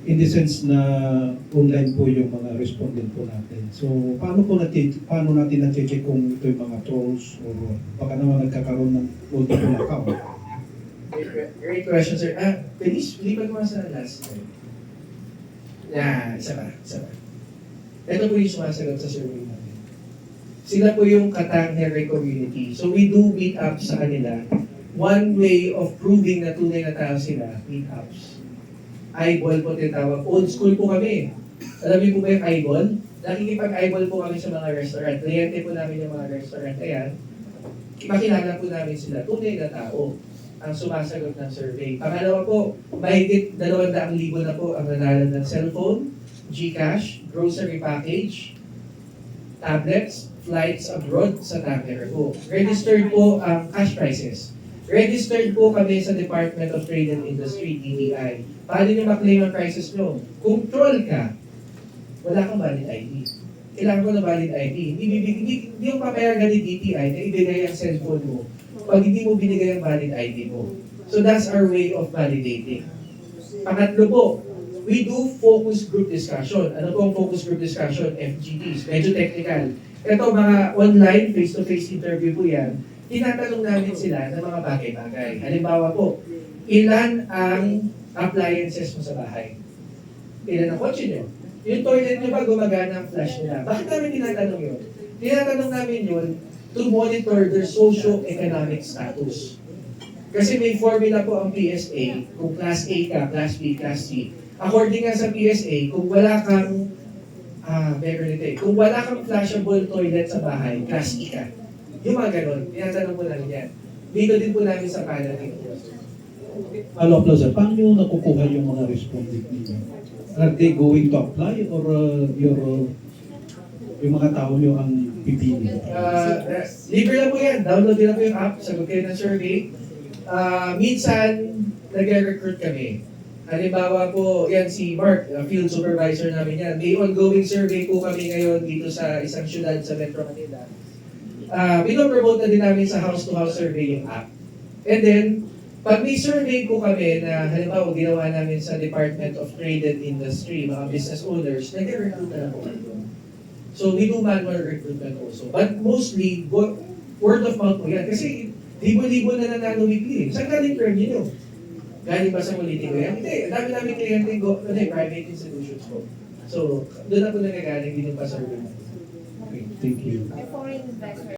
in the sense na online po yung mga respondent po natin. So, paano natin na-check kung ito yung mga trolls o baka naman nagkakaroon ng multiple account? Great question, sir. Please, lipat mo sa last slide. Isa pa. Ito po yung sumasagot sa survey natin. Sila po yung Katang-Heray community. So we do meetups sa kanila. One way of proving na tunay na tao sila, meetups. Eyeball po tinatawag. Old school po kami. Alam niyo po ba yung eyeball? Nakikipag-eyeball po kami sa mga restaurant. Kliyente po namin yung mga restaurant na yan. Makilala po namin sila. Tunay na tao ang sumasagot ng survey. Pangalawa po, mahigit 200,000 na po ang nanalo ng cellphone, GCash, grocery package, tablets, flights abroad sa Tangere po. Registered po ang cash prices. Registered po kami sa Department of Trade and Industry, DTI. Paano nyo maklaim ang prices nyo? Kung troll ka, wala kang valid ID. Kailangan ko na valid ID. Hindi yung papayagan ni DTI na ibigay ang cellphone mo pag hindi mo binigay ang valid ID mo. So that's our way of validating. Pangatlo po, we do focus group discussion. Ano po ang focus group discussion? FGDs. Medyo technical. Ito mga online, face-to-face interview po yan. Tinatanong namin sila ng mga bagay-bagay. Halimbawa po, ilan ang appliances mo sa bahay? Ilan ang kotse nyo? Yung toilet nyo ba gumagana ang flush nila? Bakit namin tinatanong yun? Tinatanong namin yun to monitor their socio-economic status. Kasi may formula po ang PSA, kung Class A ka, Class B, Class C. According nga sa PSA, kung wala kang kung wala kang flushable toilet sa bahay, Class E ka. Yung mga ganun, tinatanong po namin yan. Dito din po namin sa panel dito. Follow-up lang sir, paano nyo nakukuha yung mga respondent ninyo? Are they going to apply or yung mga tao nyo ang pipili? Libre lang po yan. Download nila po yung app, sagot kayo ng survey. Minsan, nag-recruit kami. Halimbawa po, yan si Mark, field supervisor namin yan. May ongoing survey po kami ngayon dito sa isang syudad sa Metro Manila. Pinopromote na din namin sa house-to-house survey yung app. And then, pag may survey po kami na halimbawa ginawa namin sa Department of Trade and Industry, mga business owners, nag-recruit na po kami. So we do manual recruitment also. But mostly, word of mouth po yan. Kasi libo-libo na nanalo weekly. Saan galing training nyo? Galing ba sa politiko yan? Hindi. Dami namin kliyente private institutions po. So, doon na po nagagaling din yung pa-survey. Okay, thank you. Foreign investor.